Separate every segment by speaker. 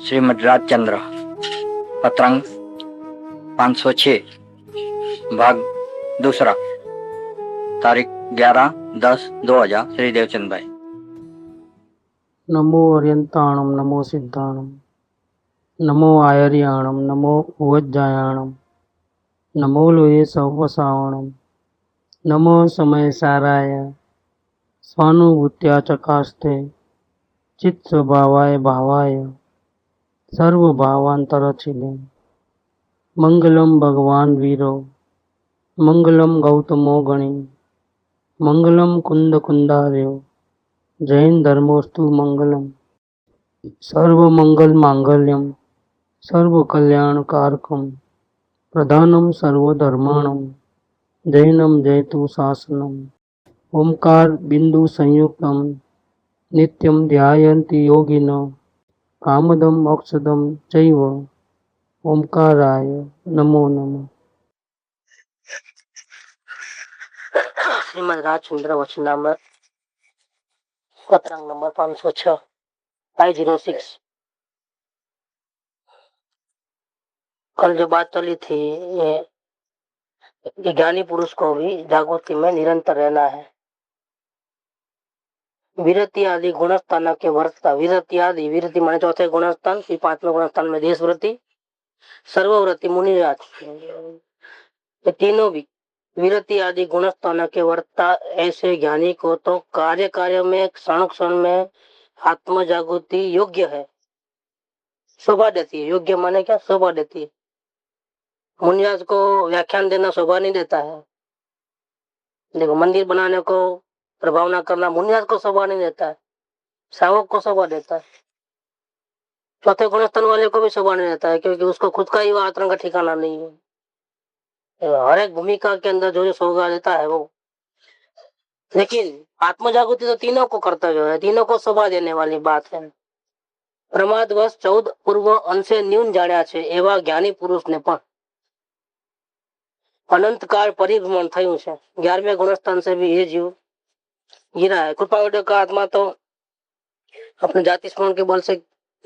Speaker 1: श्रीमद राजचंद्र पत्रांक 506 भाग दूसरा तारीख 11/10/2000 श्री देवचंद भाई।
Speaker 2: नमो अर्यंताणम नमो सिद्धाणम नमो आयर्याणम नमो उवज्जायाणम नमो लोये सवसावणम नमो समय साराय स्वानुभूत्या चकास्ते चित्त स्वभावाय भावाय सर्वभावांतरचिले मंगलम भगवान वीरो मंगलम गौतमो गणी मंगलम कुंद कुंदार्यो जैन धर्मोस्तु मंगलम सर्व मंगल मांगल्यम सर्व कल्याण कारकम प्रधानम सर्वधर्माणम जैनम जयतु शासनम ओंकार बिंदु संयुक्तम नित्यम ध्यायन्ति योगिनो कामदम मोक्षदम चैव ओंकाराय नमो नमः।
Speaker 3: श्रीमद राजचंद्र वचनामृत पत्रांक नंबर 506 506। कल जो बात चली थी ये ज्ञानी पुरुष को भी जागृति में निरंतर रहना है। विरति आदि गुणस्थान के वर्तता विरति आदि विरति माने चौथे गुणस्थान, फिर पांचवें गुणस्थान में देश वृत्ति, सर्वव्रति मुनिराज, ये तीनों भी विरति आदि गुणस्थान के वर्तता ऐसे ज्ञानी को तो कार्य कार्य में क्षण क्षण में आत्म जागृति योग्य है, शोभा देती है। योग्य माने क्या? शोभा देती है। मुनिराज को व्याख्यान देना शोभा नहीं देता है। देखो, मंदिर बनाने को प्रभावना करना मुनिराज को शोभा नहीं देता है, सावक को शोभा देता है। चौथे गुणस्थान वाले को भी शोभा नहीं देता है, क्योंकि उसको खुद का ही वह आचरण का ठिकाना नहीं है। हर एक भूमिका के अंदर जो जो शोभा देता है वो, लेकिन आत्म जागृति तो तीनों को कर्तव्य है, तीनों को शोभा देने वाली बात है। प्रमादवश 14 पूर्व अंशे न्यून जाण्या छे एवा ज्ञानी पुरुष ने पण अनंत काल परिभ्रमण थયું છે। 11वें गुणस्थान से भी ये जीव गिरा है। कृपावड़ का आत्मा तो अपने जाति स्मरण के बल से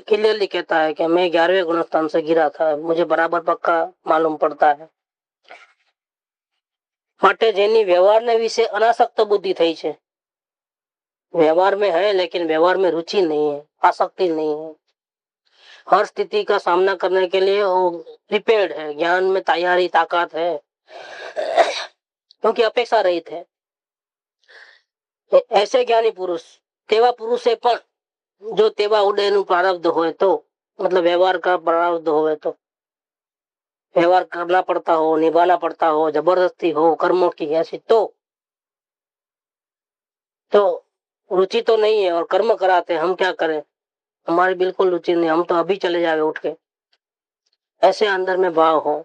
Speaker 3: क्लियरली कहता है कि मैं 11वें गुणस्थान से गिरा था, मुझे बराबर पक्का मालूम पड़ता है। માટે જેની વ્યવહારને વિશે અનાસક્ત બુદ્ધિ થઈ છે, व्यवहार में है लेकिन व्यवहार में रुचि नहीं है, आसक्ति नहीं है, हर स्थिति का सामना करने के लिए वो प्रिपेयर्ड है, ज्ञान में तैयारी ताकत है, क्योंकि अपेक्षा रहित है। ऐसे ज्ञानी पुरुष तेवा पुरुष है, पण जो तेवा उडे प्रारब्ध होए तो, मतलब व्यवहार का प्रारब्ध होए तो, व्यवहार करना पड़ता हो, निभाना पड़ता हो, जबरदस्ती हो कर्मों की ऐसी, तो रुचि तो नहीं है और कर्म कराते, हम क्या करें, हमारी बिल्कुल रुचि नहीं, हम तो अभी चले जावे उठ के, ऐसे अंदर में भाव हो,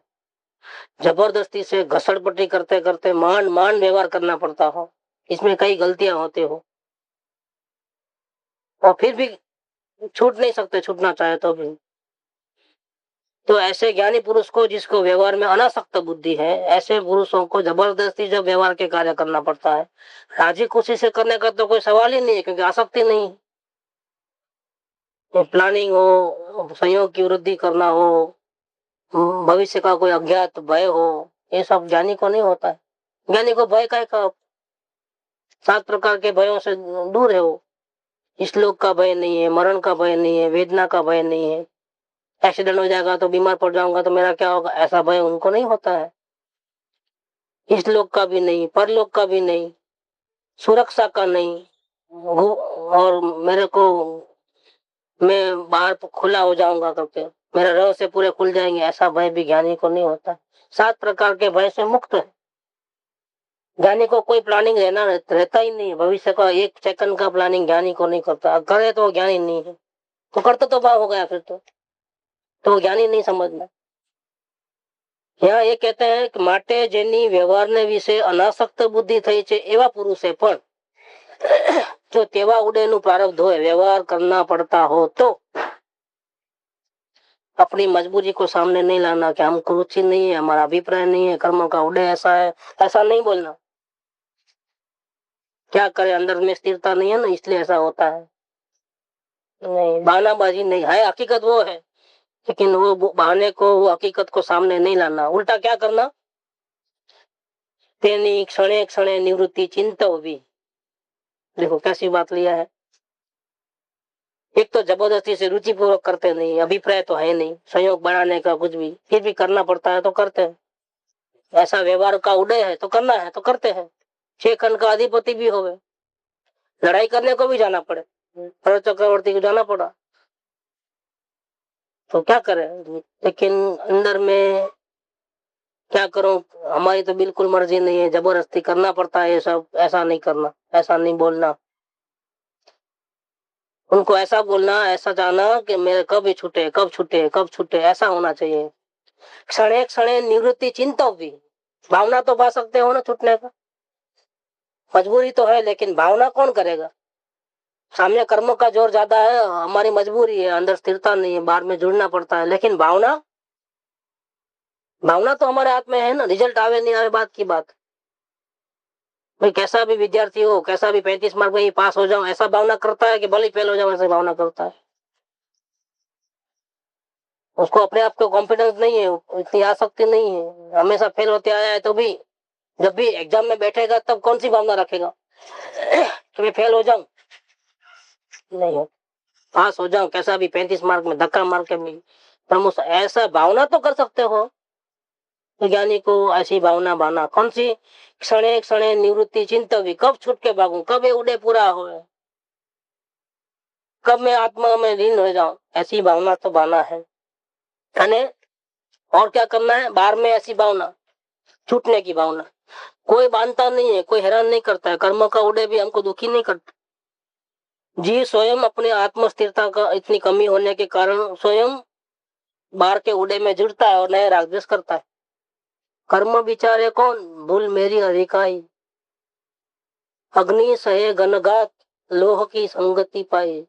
Speaker 3: जबरदस्ती से घसड़पट्टी करते करते मान मान व्यवहार करना पड़ता हो, इसमें कई गलतियां होते हो और फिर भी छूट नहीं सकते, छूटना चाहे तो भी। तो ऐसे ज्ञानी पुरुष को, जिसको व्यवहार में अनासक्त बुद्धि है, ऐसे पुरुषों को जबरदस्ती जब व्यवहार के कार्य करना पड़ता है, राजी खुशी से करने का तो कोई सवाल ही नहीं है, क्योंकि आसक्ति नहीं। तो प्लानिंग हो, संयोग की वृद्धि करना हो, भविष्य का कोई अज्ञात भय हो, ये सब ज्ञानी को नहीं होता है। ज्ञानी को भय का 7 प्रकार के भयों से दूर है वो। इस लोक का भय नहीं है, मरण का भय नहीं है, वेदना का भय नहीं है, एक्सीडेंट हो जाएगा तो बीमार पड़ जाऊंगा तो मेरा क्या होगा, ऐसा भय उनको नहीं होता है। इस लोक का भी नहीं, परलोक का भी नहीं, सुरक्षा का नहीं, और मेरे को मैं बाहर खुला हो जाऊंगा करके मेरे रह से पूरे खुल जाएंगे, ऐसा भय भी ज्ञानी को नहीं होता। 7 प्रकार के भय से मुक्त है। ज्ञानी को कोई प्लानिंग रहता ही नहीं, भविष्य का 1 सेकंड का प्लानिंग ज्ञानी को नहीं करता। करे तो ज्ञानी नहीं है, तो करता तो भाव हो गया, फिर तो ज्ञानी नहीं समझना। यहाँ ये कहते हैं कि माटे जेनी व्यवहार ने विषय अनासक्त बुद्धि थई छे एवा पुरुषे पण जो तेवा उडेनु प्रारब्ध होय, व्यवहार करना पड़ता हो, तो अपनी मजबूरी को सामने नहीं लाना कि हमको रुचि नहीं है, हमारा अभिप्राय नहीं है, कर्मों का उड़े ऐसा है, ऐसा नहीं बोलना। क्या करे, अंदर में स्थिरता नहीं है ना, इसलिए ऐसा होता है। नहीं, बहानाबाजी नहीं है, हकीकत वो है, लेकिन वो बहाने को, वो हकीकत को सामने नहीं लाना, उल्टा क्या करना, तेनी क्षणे क्षणे निवृत्ति चिंता भी। देखो कैसी बात लिया है। एक तो जबरदस्ती से रुचि पूर्वक करते नहीं, अभिप्राय तो है नहीं, संयोग बनाने का कुछ भी, फिर भी करना पड़ता है तो करते हैं। ऐसा व्यवहार का उदय है तो करना है तो करते हैं। 6 खंड का अधिपति भी होवे, लड़ाई करने को भी जाना पड़े, भरत चक्रवर्ती को जाना पड़ा, तो क्या करें। लेकिन अंदर में क्या करूं, हमारी तो बिल्कुल मर्जी नहीं है, जबरदस्ती करना पड़ता है ये सब, ऐसा नहीं करना, ऐसा नहीं बोलना, उनको ऐसा बोलना, ऐसा जाना कि मेरे कब ये छूटे, कब छूटे, कब छूटे, ऐसा होना चाहिए। क्षणे क्षणे निवृत्ति चिंता भी, भावना तो पा सकते हो ना छूटने का, मजबूरी तो है, लेकिन भावना कौन करेगा। सामने कर्मों का जोर ज्यादा है, हमारी मजबूरी है, अंदर स्थिरता नहीं है, बाहर में जुड़ना पड़ता है, लेकिन भावना, भावना तो हमारे हाथ में है ना, रिजल्ट आवे नहीं आवे बात की बात। भाई कैसा भी विद्यार्थी हो, कैसा भी 35 मार्क में ही पास हो जाऊं, ऐसा भावना करता है कि भले फेल हो जाऊं, ऐसा भावना करता है। उसको अपने आप को कॉन्फिडेंस नहीं है, इतनी आसक्ति नहीं है, हमेशा फेल होते आया है, तो भी जब भी एग्जाम में बैठेगा तब कौन सी भावना रखेगा कि मैं फेल हो जाऊं, नहीं हो, पास हो जाऊं, कैसा भी 35 मार्क में धक्का मार के भी प्रमोशन, ऐसा भावना तो कर सकते हो। विज्ञानी को ऐसी भावना भावना कौन सी, क्षणे क्षणे निवृत्ति चिंता भी, कब छूट के भागू, कब ये उड़े पूरा हो, कब मैं आत्मा में लीन हो जाऊं, ऐसी भावना तो भावना है। अने और क्या करना है, बाहर में ऐसी भावना, छूटने की भावना, कोई बांधता नहीं है, कोई हैरान नहीं करता है, कर्म का उड़े भी हमको दुखी नहीं करता। जीव स्वयं अपने आत्म स्थिरता का इतनी कमी होने के कारण स्वयं बाहर के उड़े में जुड़ता है और नए राग द्वेष करता है। कर्म विचारे कौन, भूल मेरी अधिकाई, अग्नि सहे घनघात, लोह की संगति पाई।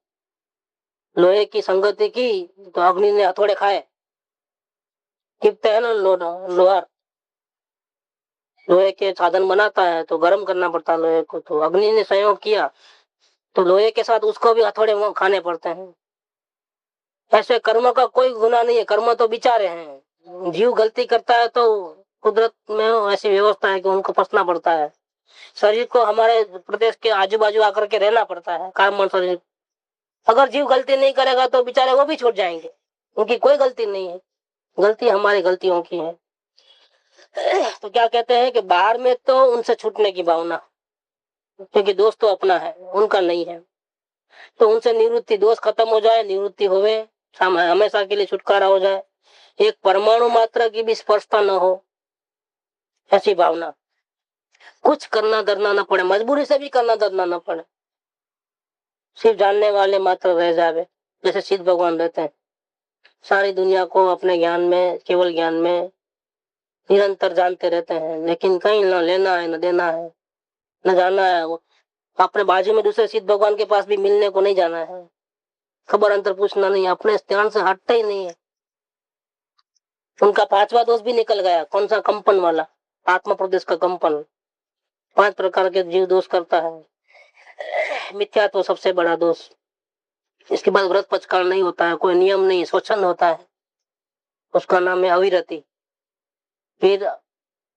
Speaker 3: लोहे की संगति की तो अग्नि ने हथौड़े खाए, टिपते है ना लोहार, लोहे के साधन बनाता है तो गर्म करना पड़ता है लोहे को, तो अग्नि ने संयोग किया तो लोहे के साथ उसको भी हथौड़े खाने पड़ते हैं। ऐसे कर्म का कोई गुनाह नहीं है, कर्म तो बिचारे हैं, जीव गलती करता है तो कुदरत में ऐसी व्यवस्था है कि उनको फंसना पड़ता है। शरीर को हमारे प्रदेश के आजू बाजू आकर के रहना पड़ता है, कार्बन शरीर। अगर जीव गलती नहीं करेगा तो बेचारे वो भी छूट जाएंगे, उनकी कोई गलती नहीं है, गलती हमारी गलतियों की है। तो क्या कहते हैं कि बाहर में तो उनसे छूटने की भावना, क्योंकि दोस्त तो अपना है, उनका नहीं है, तो उनसे निवृत्ति, दोष खत्म हो जाए, निवृत्ति होवे, हमेशा के लिए छुटकारा हो जाए, एक परमाणु मात्रा की भी स्पर्शता न हो, ऐसी भावना। कुछ करना डरना न पड़े, मजबूरी से भी करना डरना न पड़े, सिर्फ जानने वाले मात्र रह जावे, जैसे सिद्ध भगवान रहते हैं, सारी दुनिया को अपने ज्ञान में, केवल ज्ञान में निरंतर जानते रहते हैं, लेकिन कहीं न लेना है न देना है, न जाना है। वो अपने बाजू में दूसरे सिद्ध भगवान के पास भी मिलने को नहीं जाना है, खबर अंतर पूछना नहीं, अपने ध्यान से हटता ही नहीं है। उनका 5वां दोष भी निकल गया, कौन सा, कंपन वाला, आत्मा प्रदेश का कंपन। 5 प्रकार के जीव दोष करता है, मिथ्यात्व सबसे बड़ा दोष। इसके बाद व्रत पचकाल नहीं होता है, कोई नियम नहीं, स्वच्छंद होता है, उसका नाम है अविरति। फिर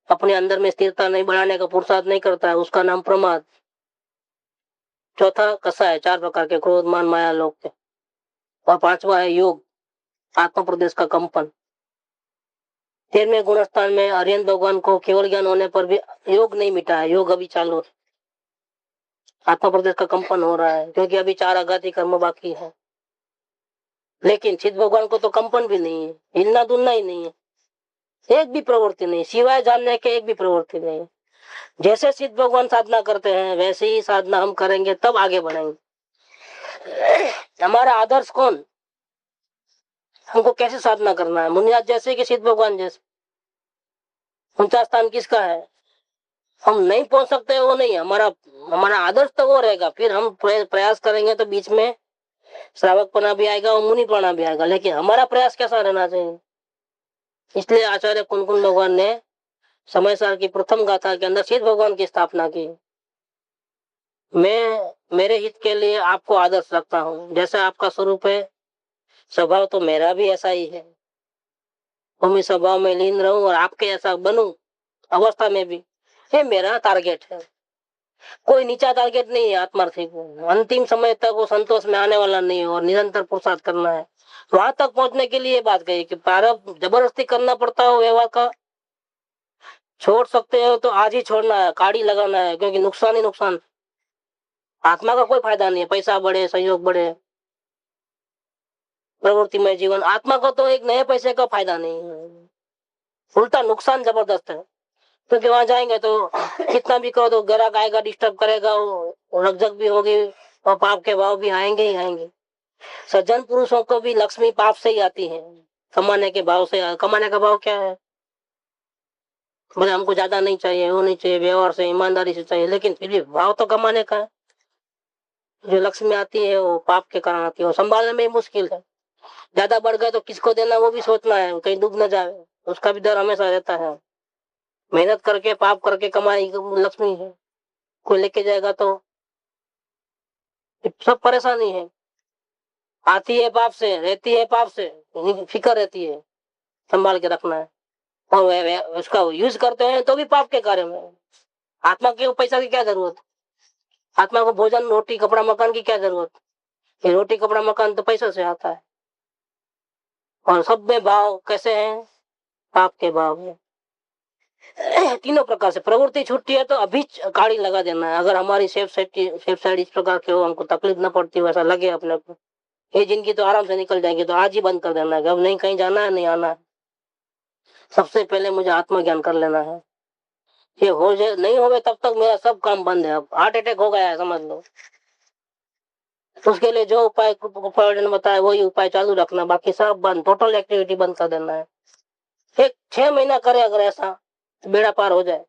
Speaker 3: अपने अंदर में स्थिरता नहीं बढ़ाने का पुरुषार्थ नहीं करता है, उसका नाम प्रमाद। चौथा कसा है, 4 प्रकार के, क्रोध मान माया लोभ के। और 5वां है योग, आत्म प्रदेश का कंपन। 13वें गुणस्थान में आर्यन भगवान को केवल ज्ञान होने पर भी योग नहीं मिटा है, योग अभी चालू है, आत्म प्रदेश का कंपन हो रहा है, क्योंकि अभी 4 आघाती कर्म बाकी है। लेकिन सिद्ध भगवान को तो कंपन भी नहीं है, हिलना डुलना ही नहीं है, एक भी प्रवृत्ति नहीं, सिवाय जानने के एक भी प्रवृत्ति नहीं। जैसे सिद्ध भगवान साधना करते हैं वैसे ही साधना हम करेंगे, तब आगे बढ़ेंगे। हमारा आदर्श कौन, हमको कैसे साधना करना है, मुनिराज जैसे कि सिद्ध भगवान जैसे। ऊंचा स्थान किसका है, हम नहीं पहुंच सकते वो नहीं, हमारा हमारा आदर्श तो वो रहेगा। फिर हम प्रयास करेंगे तो बीच में श्रावकपना भी आएगा और मुनिपना भी आएगा, लेकिन हमारा प्रयास कैसा रहना चाहिए। इसलिए आचार्य कुंकुन भगवान ने समय सार की प्रथम गाथा के अंदर सिद्ध भगवान की स्थापना की। मैं मेरे हित के लिए आपको आदर्श रखता हूँ। जैसा आपका स्वरूप है, स्वभाव तो मेरा भी ऐसा ही है। तो मैं स्वभाव में लीन रहूं और आपके ऐसा बनूं अवस्था में भी, ये मेरा टारगेट है। कोई नीचा टारगेट नहीं है आत्मार्थी को। अंतिम समय तक वो संतोष में आने वाला नहीं है और निरंतर पुरुषार्थ करना है। वहां तक पहुंचने के लिए बात कही कि प्रारब्ध जबरदस्ती करना पड़ता हो व्यवहार का, छोड़ सकते हो तो आज ही छोड़ना है, काड़ी लगाना है, क्योंकि नुकसान ही नुकसान। आत्मा का कोई फायदा नहीं है, पैसा बढ़े, सहयोग बढ़े, प्रवृत्तिमय जीवन। आत्मा को तो एक नए पैसे का फायदा नहीं है, उल्टा नुकसान जबरदस्त है। क्योंकि वहां जाएंगे तो कितना भी करो तो ग्राहक आएगा, डिस्टर्ब करेगा, वो रकझक भी होगी और पाप के भाव भी आएंगे ही आएंगे। सज्जन पुरुषों को भी लक्ष्मी पाप से ही आती है, कमाने के भाव से। कमाने का भाव क्या है? बोले हमको ज्यादा नहीं चाहिए, वो नहीं चाहिए, व्यवहार से ईमानदारी से चाहिए, लेकिन फिर भी भाव तो कमाने का है। जो लक्ष्मी आती है वो पाप के कारण आती है, वो संभालने में मुश्किल है। ज्यादा बढ़ गए तो किसको देना वो भी सोचना है, कहीं डूब न जाए, उसका भी डर हमेशा रहता है। मेहनत करके पाप करके कमाई लक्ष्मी है, कोई लेके जाएगा तो सब परेशानी है। आती है पाप से, रहती है पाप से, फिक्र रहती है, संभाल के रखना है। और उसका यूज करते हैं तो भी पाप के कार्य में। आत्मा के पैसा की क्या जरूरत? आत्मा को भोजन, रोटी, कपड़ा, मकान की क्या जरूरत? ये रोटी, कपड़ा, मकान तो पैसों से आता है। और सब में भाव कैसे हैं? पाप के भाव है। तीनों प्रकार से प्रवृत्ति छूटती है तो अभी काड़ी लगा देना है। अगर हमारी सेफ साइड इस प्रकार के हो, हमको तकलीफ न पड़ती वैसा लगे अपने को, ये जिंदगी तो आराम से निकल जाएगी, तो आज ही बंद कर देना है। अब नहीं, कहीं जाना है, नहीं आना है। सबसे पहले मुझे आत्मज्ञान कर लेना है। ये हो जाए, नहीं होवे तब तक मेरा सब काम बंद है। अब हार्ट अटैक हो गया है समझ लो, उसके लिए जो उपाय ने बताया वही उपाय चालू रखना, बाकी सब बंद, टोटल एक्टिविटी बंद कर देना है। एक 6 महीना करे अगर ऐसा, तो बेड़ा पार हो जाए।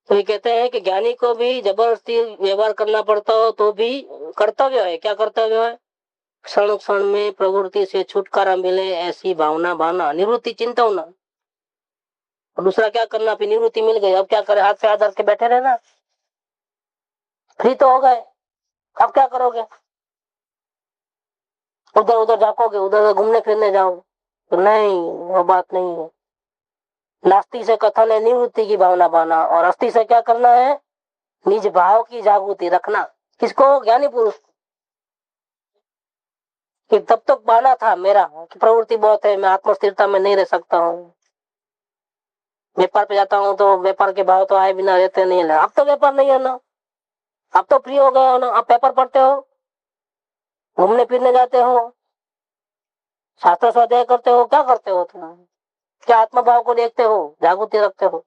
Speaker 3: तो ये कहते हैं कि ज्ञानी को भी जबरदस्ती व्यवहार करना पड़ता हो तो भी कर्तव्य है। क्या कर्तव्य है? क्षण क्षण में प्रवृत्ति से छुटकारा मिले ऐसी भावना भावना, निवृत्ति चिंता होना। और दूसरा क्या करना? फिर निवृत्ति मिल गई, अब क्या करे? हाथ से हाथ धर के बैठे रहना? फ्री तो हो गए, अब क्या करोगे? उधर उधर झाकोगे, उधर घूमने फिरने जाओ? तो नहीं, वो बात नहीं है। नास्ति से कथन है निवृत्ति की भावना पाना, और अस्थि से क्या करना है? निज भाव की जागृति रखना। किसको? ज्ञानी पुरुष को। कि तब तक बहाना था मेरा कि प्रवृत्ति बहुत है, मैं आत्म स्थिरता में नहीं रह सकता हूँ, व्यापार पे जाता हूँ तो व्यापार के भाव तो आए बिना रहते नहीं है। अब तो व्यापार नहीं है ना, अब तो फ्री हो गए हो ना, अब पेपर पढ़ते हो, घूमने फिरने जाते हो, शास्त्र स्वाध्याय करते हो, क्या करते हो तुम? क्या आत्म भाव को देखते हो, जागृति रखते हो?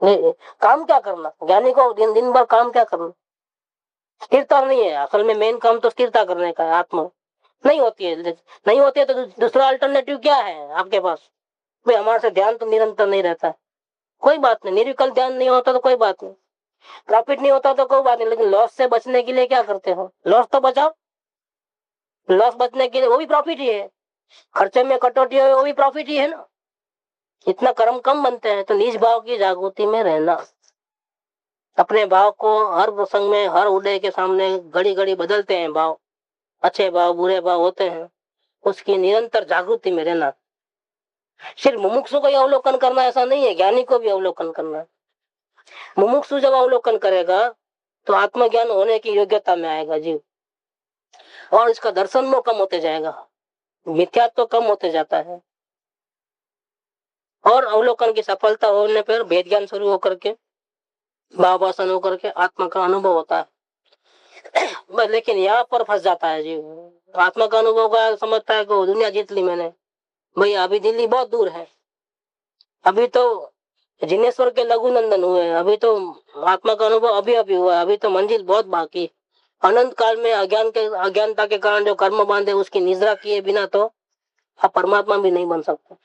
Speaker 3: नहीं, काम क्या करना? ज्ञानी को दिन दिन भर काम क्या करना? स्थिरता नहीं है असल में, मेन काम तो स्थिरता करने का है। आत्मा नहीं होती है, नहीं होती है तो दूसरा अल्टरनेटिव क्या है आपके पास? भाई हमारे से ध्यान तो निरंतर नहीं रहता है, कोई बात नहीं, निर्विकल्प ध्यान नहीं होता तो कोई बात नहीं, प्रॉफिट नहीं होता तो कोई बात नहीं, लेकिन लॉस से बचने के लिए क्या करते हो? लॉस तो बचाओ। लॉस बचने के लिए वो भी प्रॉफिट ही है, खर्चे में कटौती हो वो भी प्रॉफिट ही है ना। इतना कर्म कम बनते हैं। तो निज भाव की जागृति में रहना, अपने भाव को हर प्रसंग में, हर उदय के सामने घड़ी घड़ी बदलते हैं भाव, अच्छे भाव बुरे भाव होते हैं, उसकी निरंतर जागृति में रहना। सिर्फ मुमुक्षु को ही अवलोकन करना ऐसा नहीं है, ज्ञानी को भी अवलोकन करना है। मुमुक्षु जब अवलोकन करेगा तो आत्मज्ञान होने की योग्यता में आएगा जीव, और इसका दर्शन में कम होते जाएगा, मिथ्यात्व तो कम होते जाता है। और अवलोकन की सफलता होने पर भेद ज्ञान शुरू होकर के, भाव वासन होकर के आत्मा का अनुभव होता है। बस लेकिन यहाँ पर फंस जाता है जीव। आत्मा का अनुभव का समझता है कि दुनिया जीत ली मैंने, भैया अभी दिल्ली बहुत दूर है, अभी तो जिनेश्वर के लघु नंदन हुए, अभी तो आत्मा का अनुभव अभी अभी हुआ, अभी तो मंजिल बहुत बाकी। अनंत काल में अज्ञानता के कारण जो कर्म बांधे उसकी निद्रा किए बिना तो आप परमात्मा भी नहीं बन सकते।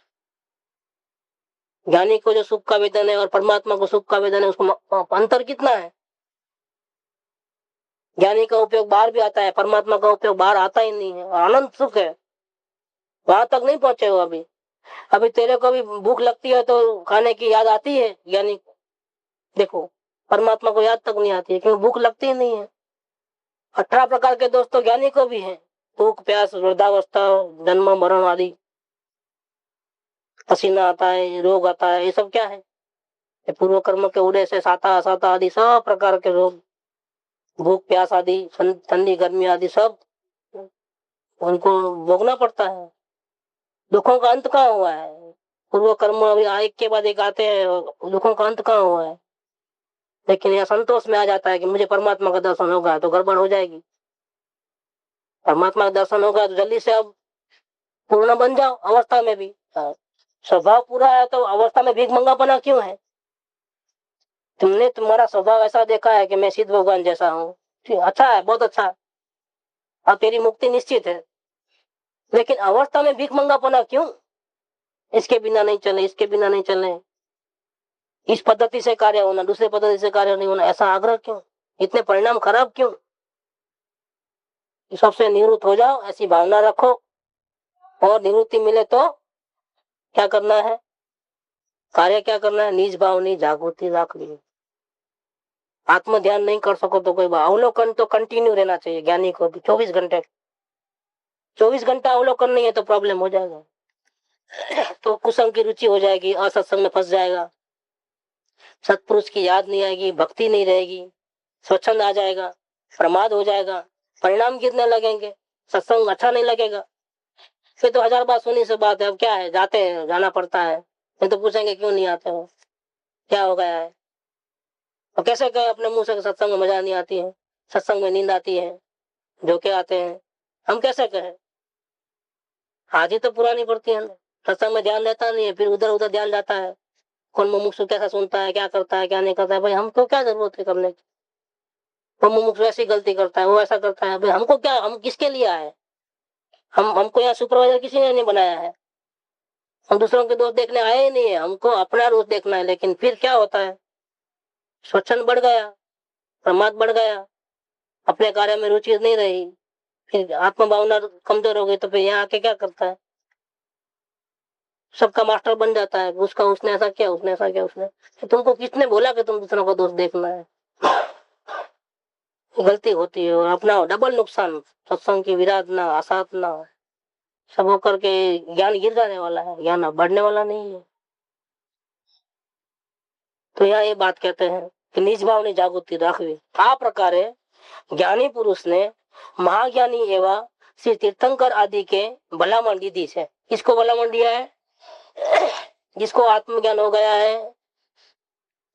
Speaker 3: ज्ञानी को जो सुख का वेदन है और परमात्मा को सुख का वेदन है, उसको अंतर कितना है? ज्ञानी का उपयोग बाहर भी आता है, परमात्मा का उपयोग बाहर आता ही नहीं है, और अनंत सुख है, वहां तक नहीं पहुंचे हो अभी। अभी तेरे को भी भूख लगती है तो खाने की याद आती है ज्ञानी को? देखो परमात्मा को याद तक नहीं आती है, क्योंकि भूख लगती ही नहीं है। 18 प्रकार के दोस्त तो ज्ञानी को भी है, भूख प्यास वृद्धावस्था जन्म मरण आदि, पसीना आता है रोग आता है, ये सब क्या है? ये पूर्व कर्म के उदय से साता असाता आदि सब प्रकार के रोग, भूख प्यास आदि ठंडी गर्मी आदि सब उनको भोगना पड़ता है। दुखों का अंत कहाँ हुआ है? पूर्व कर्म अभी एक के बाद एक आते हैं, दुखों का अंत कहाँ हुआ है? लेकिन यह संतोष में आ जाता है कि मुझे परमात्मा का दर्शन होगा, तो गड़बड़ हो जाएगी। परमात्मा का दर्शन होगा तो जल्दी से अब पूर्ण बन जाओ अवस्था में भी। स्वभाव पूरा है तो अवस्था में भीख मंगापना क्यों है? तुमने तुम्हारा स्वभाव ऐसा देखा है कि मैं सिद्ध भगवान जैसा हूँ, अच्छा है, बहुत अच्छा है, अब तेरी मुक्ति निश्चित है। लेकिन अवस्था में भीख मंगापना क्यों? इसके बिना नहीं चले, इसके बिना नहीं चले, इस पद्धति से कार्य होना, दूसरे पद्धति से कार्य नहीं होना, ऐसा आग्रह क्यों? इतने परिणाम खराब क्यों? सबसे निवृत्त हो जाओ, ऐसी भावना रखो, और निवृत्ति मिले तो क्या करना है? कार्य क्या करना है? निज भाव ની जागृति રાખવી। आत्म ध्यान नहीं कर सको तो कोई बात, अवलोकन तो कंटिन्यू रहना चाहिए ज्ञानी को भी, 24 घंटे। 24 घंटा अवलोकन नहीं है तो प्रॉब्लम हो जाएगा, तो कुसंग की रुचि हो जाएगी, असत्संग में फंस जाएगा, सत्पुरुष की याद नहीं आएगी, भक्ति नहीं रहेगी, स्वच्छंद आ जाएगा, प्रमाद हो जाएगा, परिणाम गिरने लगेंगे, सत्संग अच्छा नहीं लगेगा। फिर तो 1000 बात सुनी से बात है, अब क्या है, जाते हैं, जाना पड़ता है, फिर तो पूछेंगे क्यों नहीं आते हो, क्या हो गया है? तो कैसे कहे अपने मुंह से सत्संग में मजा नहीं आती है, सत्संग में नींद आती है, झोंके आते हैं, हम कैसे कहें? हाजिर तो पुरानी पड़ती है, सत्संग में ध्यान रहता नहीं है, फिर उधर उधर ध्यान जाता है, कौन मुमुक्षु कैसा सुनता है, क्या करता है, क्या नहीं करता है। भाई हमको क्या जरूरत है करने की? वो मुमुक्षु ऐसी गलती करता है, वो ऐसा करता है, भाई हमको क्या, हम किसके लिए आए? हमको यहाँ सुपरवाइजर किसी ने नहीं बनाया है, हम दूसरों के दोष देखने आए ही नहीं है, हमको अपना दोष देखना है। लेकिन फिर क्या होता है? स्वच्छंद बढ़ गया, प्रमाद बढ़ गया, अपने कार्य में रुचि नहीं रही, फिर आत्म भावना कमजोर हो गई, तो फिर यहाँ आके क्या करता है? सबका मास्टर बन जाता है, उसका उसने ऐसा किया, उसने ऐसा किया, उसने, तो तुमको किसने बोला कि तुम दूसरों का दोष देखना है? गलती होती है और अपना डबल नुकसान, सत्संग की विराधना, आसाधना सब होकर के ज्ञान गिर जाने वाला है, ज्ञान बढ़ने वाला नहीं है। तो यहाँ ये बात कहते हैं कि निज भाव ने जागृति राखवी। आ प्रकारे ज्ञानी पुरुष ने महाज्ञानी एवं श्री तीर्थंकर आदि के भलामण दीदी से, किसको भलामण दिया है? जिसको आत्मज्ञान हो गया है,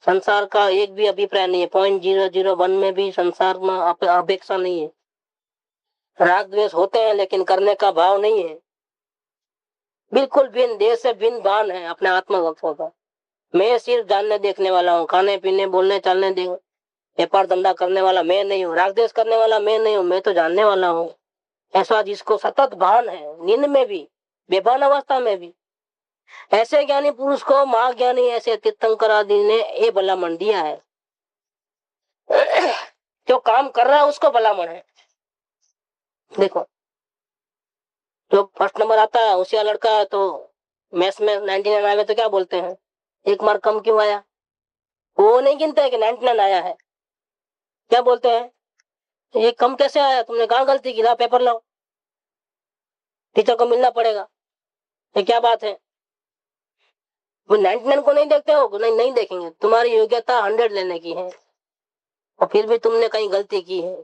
Speaker 3: संसार का एक भी अभिप्राय नहीं है, 0.001 में भी संसार में अपेक्षा नहीं है, राग द्वेष होते हैं लेकिन करने का भाव नहीं है, बिल्कुल भिन्न देह से भिन्न भान है अपने आत्मभक्तों का। मैं सिर्फ जानने देखने वाला हूँ, खाने पीने बोलने चलने व्यापार धंधा करने वाला मैं नहीं हूँ, राग द्वेष करने वाला मैं नहीं हूँ, मैं तो जानने वाला हूँ, ऐसा जिसको सतत भान है, नींद में भी, बेभान अवस्था में भी, ऐसे ज्ञानी पुरुष को महाज्ञानी ऐसे तीर्थंकर आदि ने ये भलामण दिया है। जो काम कर रहा है उसको भलामण है। देखो, जो फर्स्ट नंबर आता है होशियार लड़का है, तो मैथ्स में 99 आए तो क्या बोलते हैं? एक मार्क कम क्यों आया? वो नहीं गिनते है कि 99 आया है, क्या बोलते हैं? ये कम कैसे आया, तुमने कहाँ गलती की, पेपर लाओ, टीचर को मिलना पड़ेगा, ये क्या बात है? वो 99 को नहीं देखते हो? नहीं देखेंगे, तुम्हारी योग्यता 100 लेने की है और फिर भी तुमने कहीं गलती की है।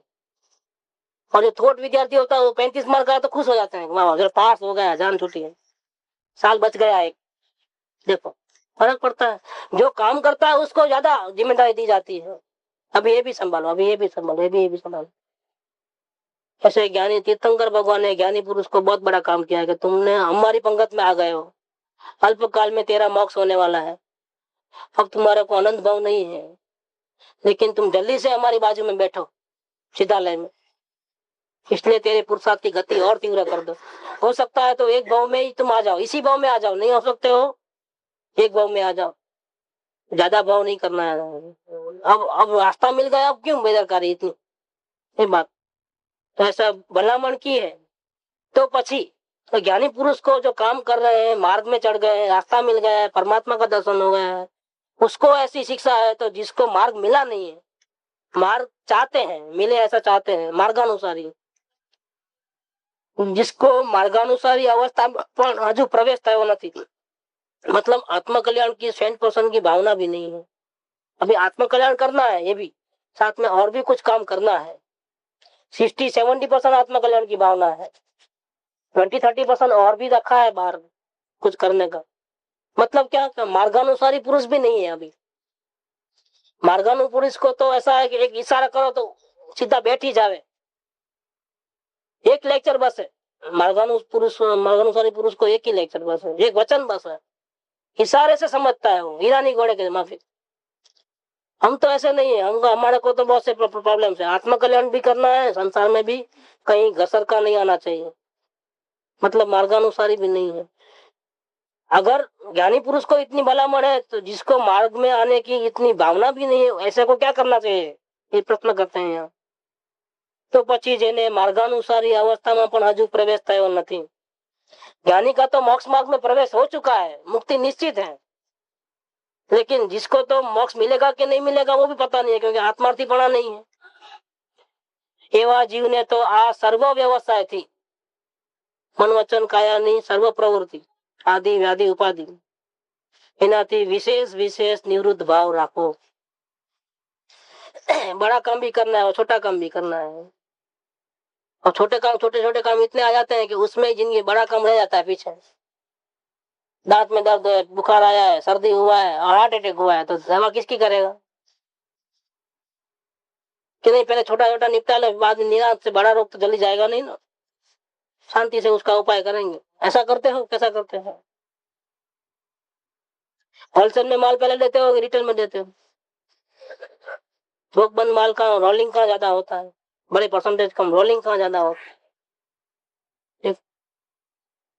Speaker 3: और जो थोट विद्यार्थी होता है वो 35 मार्क आया तो खुश हो जाते हैं, वाह जो पास हो गया, जान छूटी है, साल बच गया एक। देखो फर्क पड़ता है, जो काम करता है उसको ज्यादा जिम्मेदारी दी जाती है, अभी ये भी संभालो, अभी ये भी संभालो, ये भी संभालो। ऐसे ज्ञानी तीर्थंकर भगवान ने ज्ञानी पुरुष को बहुत बड़ा काम किया है कि तुमने हमारी पंगत में आ गए हो, अल्पकाल में तेरा मोक्ष होने वाला है, अब तुम्हारे को अनंत भाव नहीं है, लेकिन तुम जल्दी से हमारी बाजू में बैठो सिद्धालय में, इसलिए तेरे पुरुषार्थ की गति और तीव्र कर दो। हो सकता है तो एक भाव में ही तुम आ जाओ, इसी भाव में आ जाओ, नहीं हो सकते हो एक भाव में आ जाओ, ज्यादा भाव नहीं करना है। अब रास्ता मिल गया, अब क्यों बेदरकारी इतनी, ये बात तो ऐसा भलामण की है। तो पछी तो ज्ञानी पुरुष को जो काम कर रहे हैं, मार्ग में चढ़ गए, रास्ता मिल गया है, परमात्मा का दर्शन हो गया है, उसको ऐसी शिक्षा है। तो जिसको मार्ग मिला नहीं है, मार्ग चाहते हैं मिले, ऐसा चाहते हैं मार्गानुसारी, जिसको मार्गानुसारी अवस्था पर हजू प्रवेश थयो નથી, मतलब आत्मकल्याण की 100% की भावना भी नहीं है। अभी आत्मकल्याण करना है, ये भी साथ में और भी कुछ काम करना है। 60-70% आत्मकल्याण की भावना है, 20-30% और भी रखा है बाहर कुछ करने का। मतलब क्या, मार्गानुसारी पुरुष भी नहीं है अभी। मार्गानु पुरुष को तो ऐसा है कि एक इशारा करो तो सीधा बैठ ही जावे, एक लेक्चर बस है। मार्गानुसारी पुरुष को एक ही लेक्चर बस है, एक वचन बस है, इशारे से समझता है वो, हीरा नहीं घोड़े के माफी। हम तो ऐसे नहीं है, हमारे को तो बहुत से प्रॉब्लम है। आत्मकल्याण भी करना है, संसार में भी कहीं घसर का नहीं आना चाहिए, मतलब मार्गानुसारी भी नहीं है। अगर ज्ञानी पुरुष को इतनी भलामण है तो जिसको मार्ग में आने की इतनी भावना भी नहीं है, ऐसे को क्या करना चाहिए, ये प्रश्न करते हैं यहाँ। तो પછી જેને માર્ગાનુસારી અવસ્થામાં પણ હજુ પ્રવેશ થયો નથી। ज्ञानी का तो मोक्ष मार्ग में प्रवेश हो चुका है, मुक्ति निश्चित है, लेकिन जिसको तो मोक्ष मिलेगा कि नहीं मिलेगा वो भी पता नहीं है, क्योंकि आत्मार्थीपना नहीं है। एवा जीव ने तो आ सर्व व्यवसाय थी, मन वचन कायानी सर्व प्रवृत्ति आदि व्याधि उपाधि, एनाथी विशेष विशेष निवृत्त भाव राखो। बड़ा काम भी करना है और छोटा काम भी करना है, और छोटे छोटे काम इतने आ जाते हैं कि उसमें जिंदगी बड़ा काम रह जाता है पीछे। दांत में दर्द है, बुखार आया है, सर्दी हुआ है और हार्ट अटैक हुआ है, तो दवा किसकी करेगा कि नहीं? पहले छोटा छोटा निपटा ले, बाद में निराश से बड़ा रोग तो जल्दी जाएगा नहीं ना, शांति से उसका उपाय करेंगे। ऐसा करते हो, कैसा करते हो? होलसेल में माल पहले लेते हो, रिटेल में देते हो? थोक बंद माल का रोलिंग का ज्यादा होता है, बड़े परसेंटेज कम, रोलिंग का ज्यादा होता है।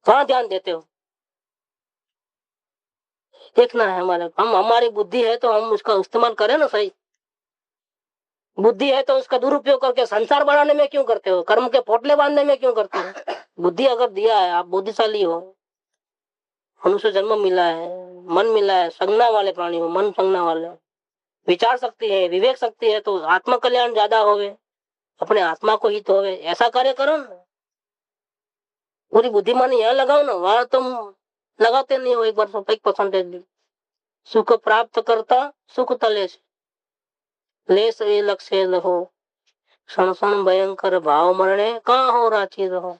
Speaker 3: कहाँ ध्यान देते हो? देखना है हमारी बुद्धि है तो हम उसका इस्तेमाल करें ना सही। बुद्धि है तो उसका दुरुपयोग करके संसार बढ़ाने में क्यों करते हो, कर्म के पोटले बांधने में क्यों करते हो? बुद्धि अगर दिया है, आप बुद्धिशाली हो, मनुष्य जन्म मिला है, मन मिला है, संज्ञा वाले प्राणी हो, मन संज्ञा वाले, विचार शक्ति है, विवेक शक्ति है, तो आत्म कल्याण ज्यादा होवे, अपने आत्मा को हित होवे, ऐसा कार्य करो ना। पूरी बुद्धिमानी यहाँ लगाओ ना, वहां तुम लगाते नहीं हो। एक बार 1% भी सुख प्राप्त करता सुख तले लेस ए लक्ष्य रहो, क्षण क्षण भयंकर भाव मरणे कहाँ हो राची रहो।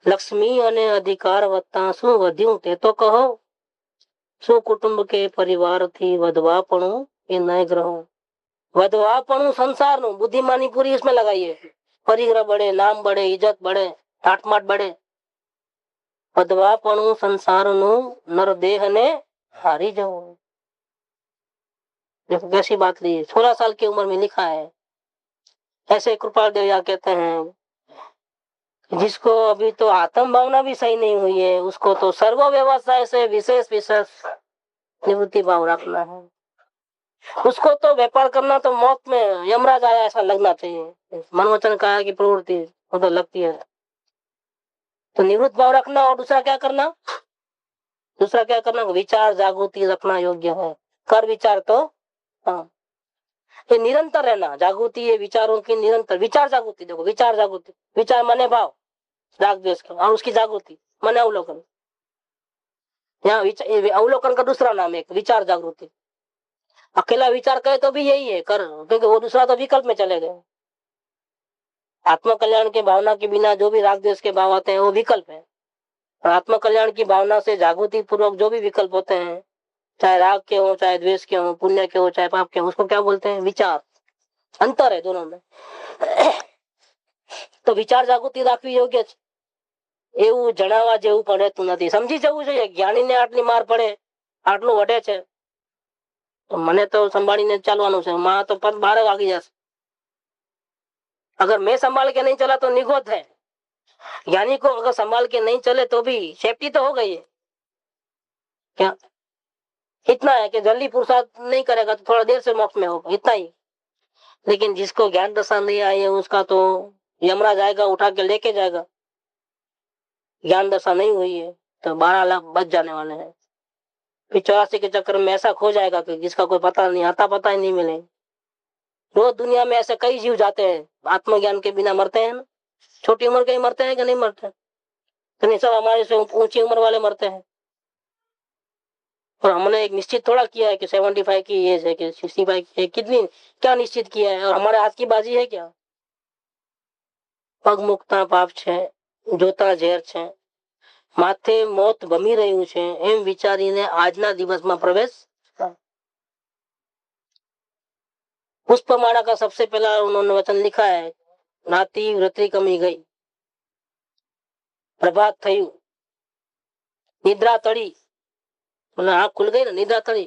Speaker 3: लक्ष्मी अने अधिकार वत्ता शू वध्યું તે તો કહો, શું કુટુંબ કે પરિવાર થી વધવાપણું એ નય ગ્રહો। વધવાપણું સંસારનું, बुद्धिमानी पूरी इसमें लगाइए, परिग्रह बढ़े, नाम बढ़े, इज्जत बढ़े, ठाटमाट बढ़े। વધવાપણું સંસારનું નરદેહ ને हारी जाओ। देखो कैसी बात ली है, 16 साल की उम्र में लिखा है। ऐसे कृपाल देव कहते हैं जिसको अभी तो आत्म भावना भी सही नहीं हुई है, उसको तो सर्व व्यवसाय से विशेष विशेष निवृत्ति भाव रखना है। उसको तो व्यापार करना तो मौत में यमराज आया ऐसा लगना चाहिए। मन वचन काया की प्रवृत्ति वो तो लगती है, तो निवृत्त भाव रखना। और दूसरा क्या करना, विचार जागृति रखना योग्य है। कर विचार तो हाँ, ये निरंतर रहना, जागृति ये विचारों की निरंतर विचार जागृति। देखो विचार जागृति, विचार मने भाव राग द्वेष का, और उसकी जागृति मने अवलोकन। यहाँ अवलोकन का दूसरा नाम है विचार जागृति। अकेला विचार करे तो भी यही है कर, क्योंकि वो दूसरा तो विकल्प में चले गए। आत्म कल्याण की भावना के बिना जो भी राग द्वेष के भाव आते हैं वो विकल्प है, और आत्म कल्याण की भावना से जागृति पूर्वक जो भी विकल्प होते हैं, चाहे राग के हो, चाहे द्वेष के हो, पुण्य के हो, चाहे पाप के हो, उसको क्या बोलते हैं, विचार। अंतर है दोनों में। तो विचार जागृति રાખવી યોગ્ય છે, એવું જણાવવા જેવું પડતું નથી। સમજી જવું જોઈએ, જ્ઞાનીને આટલી માર પડે, આટલું વઢે છે, तो મને तो સંભાળીને ચાલવાનું છે, માં તો પગ 12 વાગી જશે। अगर मैं संभाल के नहीं चला तो निगोद है। ज्ञानी को अगर संभाल के नहीं चले तो भी सेफ्टी तो हो गई है। क्या इतना है कि जल्दी पुरुषार्थ नहीं करेगा तो थोड़ा देर से मोक्ष में होगा, इतना ही। लेकिन जिसको ज्ञान दशा नहीं आई है उसका तो यमराज आएगा, उठा के लेके जाएगा। ज्ञान दशा नहीं हुई है तो 12 लाख बच जाने वाले हैं। फिर 84 के चक्कर में ऐसा खो जाएगा कि जिसका कोई पता नहीं, आता पता ही नहीं मिले। रोज दुनिया में ऐसे कई जीव जाते हैं, आत्मज्ञान के बिना मरते हैं ना। छोटी उम्र के ही मरते हैं कि नहीं मरते? तो नहीं, सब हमारे से ऊंची उम्र वाले मरते हैं। और हमने एक निश्चित थोड़ा किया है कि 75 की एज है कि 65 की है, कितनी क्या निश्चित किया है? और हमारे हाथ की बाजी है क्या? पग मुकता पाप छे, जोता ઝેર છે, માથે મોત ભમી રહ્યું છે, એમ વિચારીને આજના દિવસમાં પ્રવેશ। पुष्पमाला का सबसे पहला उन्होंने वचन लिखा है, नाती व्रती कमी गई, प्रभात थयु, निद्रा तड़ी, आंख खुल गई ना, निद्रा तड़ी।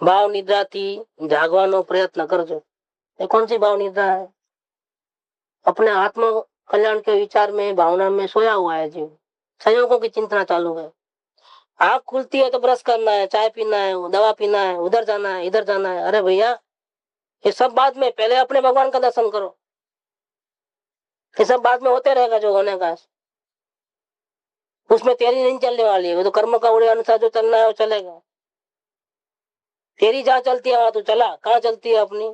Speaker 3: भाव निद्रा थी जागवानो प्रयत्न करजो। ये कौन सी भाव निद्रा है? अपने आत्म कल्याण के विचार में, भावना में सोया हुआ है जीव, संयोगों की चिंतना चालू है। आंख खुलती है तो ब्रश करना है, चाय पीना है, दवा पीना है, उधर जाना है, इधर जाना है। अरे भैया, ये सब बाद में, पहले अपने भगवान का दर्शन करो। ये सब बाद में होते रहेगा जो होने का, उसमें तेरी नहीं चलने वाली है। वो तो कर्म का उड़े अनुसार जो चलना है वो चलेगा। तेरी जहाँ चलती है वहां तो चला, कहाँ चलती है अपनी?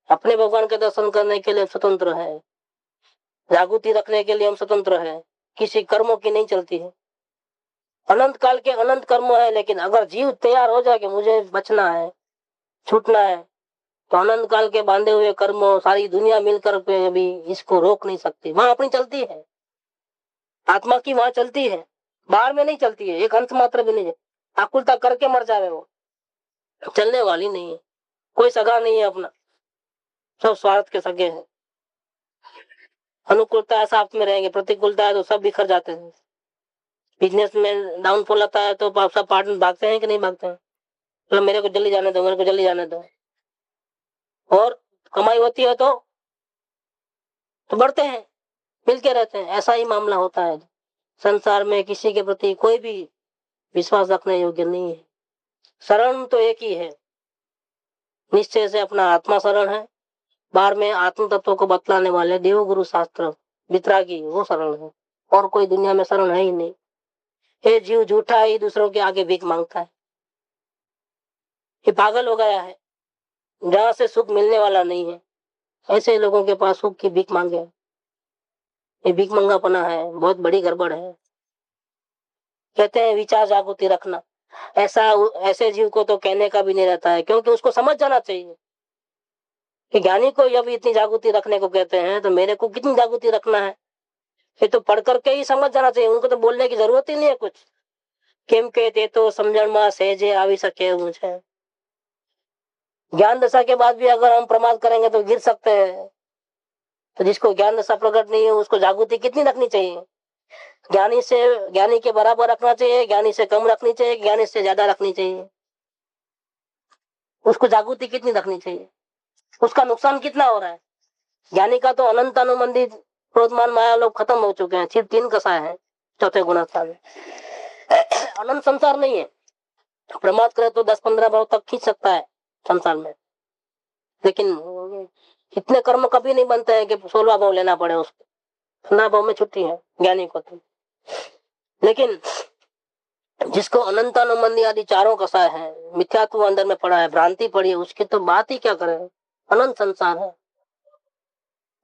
Speaker 3: अपने भगवान के दर्शन करने के लिए स्वतंत्र है, जागृति रखने के लिए हम स्वतंत्र है, किसी कर्मों की नहीं चलती है। अनंत काल के अनंत कर्म है, लेकिन अगर जीव तैयार हो जाए कि मुझे बचना है, छूटना है, तो अनंत काल के बांधे हुए कर्मों सारी दुनिया मिलकर के अभी इसको रोक नहीं सकती। वहां अपनी चलती है, आत्मा की वहां चलती है, बाहर में नहीं चलती है, एक अंश मात्र भी नहीं है। आकुलता करके मर जावे वो, चलने वाली नहीं है। कोई सगा नहीं है अपना, सब स्वार्थ के सगे हैं। अनुकूलता है साथ में रहेंगे, प्रतिकूलता है तो सब बिखर जाते हैं। बिजनेस में डाउनफॉल आता है तो सब पार्टनर भागते हैं कि नहीं भागते हैं? मतलब मेरे को जल्दी जाने दो, मेरे को जल्दी जाने दो। और कमाई होती है तो बढ़ते हैं, मिलके रहते हैं। ऐसा ही मामला होता है संसार में। किसी के प्रति कोई भी विश्वास रखने योग्य नहीं है। शरण तो एक ही है, निश्चय से अपना आत्मा शरण है। बाहर में आत्म तत्व को बतलाने वाले देव गुरु शास्त्र वितरागी, वो शरण है। और कोई दुनिया में शरण है ही नहीं। ये जीव झूठा ही दूसरों के आगे भीख मांगता है, ये पागल हो गया है। जहां से सुख मिलने वाला नहीं है, ऐसे लोगों के पास सुख की भीख मांगे, ये भीख मंगापना है, बहुत बड़ी गड़बड़ है। कहते हैं विचार जागृति रखना, ऐसा ऐसे जीव को तो कहने का भी नहीं रहता है, क्योंकि उसको समझ जाना चाहिए कि ज्ञानी को जब इतनी जागृति रखने को कहते हैं तो मेरे को कितनी जागृति रखना है। ये तो पढ़ करके ही समझ जाना चाहिए, उनको तो बोलने की जरूरत ही नहीं है कुछ। केम के ते तो समझण में सहजे आवी सके मुझे। ज्ञान दशा के बाद भी अगर हम प्रमाद करेंगे तो गिर सकते हैं। तो जिसको ज्ञान दशा प्रकट नहीं है उसको जागृति कितनी रखनी चाहिए? ज्ञानी के बराबर रखना चाहिए, ज्ञानी से कम रखनी चाहिए, ज्ञानी से ज्यादा रखनी चाहिए। उसको जागृति कितनी रखनी चाहिए? उसका नुकसान कितना हो रहा है? ज्ञानी का तो अनंत अनुबंधी क्रोधमान माया लोग खत्म हो चुके हैं, सिर्फ 3 कसाय हैं चौथे गुणस्थान में। अनंत संसार नहीं है। प्रमाद करे तो 10-15 भाव तक खींच सकता है संसार में, लेकिन इतने कर्म कभी नहीं बनते हैं कि 16 भाव लेना पड़े उसको। 15 भाव में छुट्टी है ज्ञानी को तो। लेकिन जिसको अनंत अनुबंधी आदि चारों कसाय है, मिथ्यात्व अंदर में पड़ा है, भ्रांति पड़ी है, उसकी तो बात ही क्या करें। अनंत संसार है।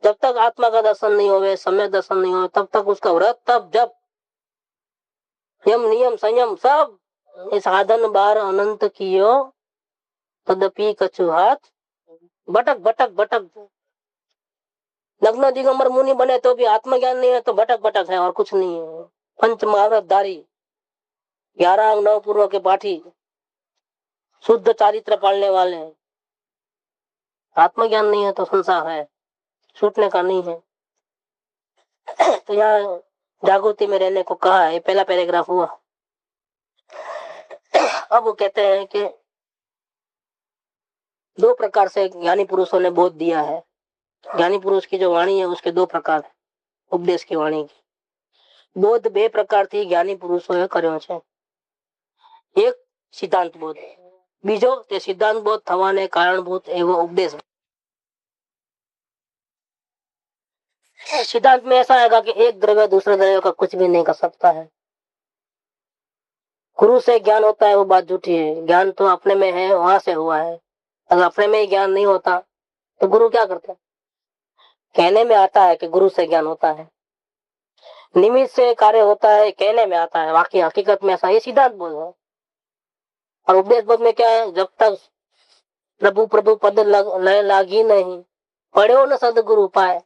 Speaker 3: जब तक आत्मा का दर्शन नहीं होवे, सम्यक दर्शन नहीं हो, तब तक उसका व्रत तब जब यम नियम संयम सब साधन बार अनंत कियो, तदपि कछु हाथ भटक भटक भटक। नग्न दिगंबर मुनि बने तो भी आत्मज्ञान नहीं है तो भटक भटक है और कुछ नहीं है। पंच महाव्रत धारी, 11 अंग 9 पूर्व के पाठी, शुद्ध चारित्र पालने वाले, आत्मज्ञान नहीं है तो संसार है, छूटने का नहीं है। तो यहाँ जागृति में रहने को कहा है, पहला पैराग्राफ हुआ। अब वो कहते हैं कि 2 प्रकार से ज्ञानी पुरुषों ने बोध दिया है। ज्ञानी पुरुष की जो वाणी है उसके 2 प्रकार है, उपदेश की वाणी की। बोध 2 प्रकार थी ज्ञानी पुरुषोए कर्यो छे। एक सिद्धांत बोध, बीजो ते सिद्धांत बोध थवाने कारणभूत एवं उपदेश। सिद्धांत में ऐसा आएगा कि एक द्रव्य दूसरे द्रव्य का कुछ भी नहीं कर सकता है, गुरु से ज्ञान होता है वो बात झूठी है। ज्ञान तो अपने में है, वहां से हुआ है। अगर अपने में ही ज्ञान नहीं होता तो गुरु क्या करता? कहने में आता है कि गुरु से ज्ञान होता है, निमित्त से कार्य होता है, कहने में आता है, बाकी हकीकत में ऐसा, ये सिद्धांत बोध है। और उपदेश बोध में क्या है? जब तक प्रभु प्रभु पद लय लागी नहीं, पढ़ो न सदगुरु पाए,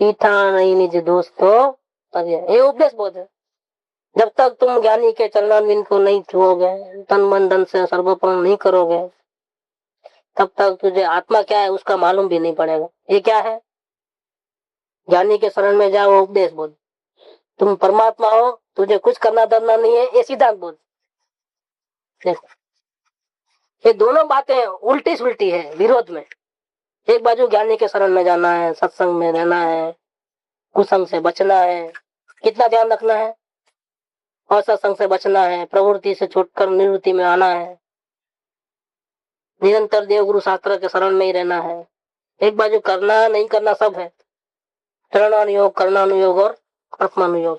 Speaker 3: ईठा नहीं निज दोस्तों, ये उपदेश बोध है। जब तक तुम ज्ञानी के चरणारविंद को नहीं छुओगे, तन मन धन से सर्वोपम नहीं करोगे, तब तक तुझे आत्मा क्या है उसका मालूम भी नहीं पड़ेगा। ये क्या है? ज्ञानी के शरण में जाओ, उपदेश बोध। तुम परमात्मा हो, तुझे कुछ करना धरना नहीं है, ये सिद्धांत बोध। देखो, ये दोनों बातें उल्टी सुलटी है, विरोध में। एक बाजू ज्ञानी के शरण में जाना है, सत्संग में रहना है, कुसंग से बचना है, कितना ध्यान रखना है, और सत्संग से बचना है, प्रवृत्ति से छूटकर निवृत्ति में आना है, निरंतर देवगुरु शास्त्र के शरण में ही रहना है। एक बाजू करना नहीं करना सब है, चरणानुयोग, कर्णानुयोग और आत्मानुयोग।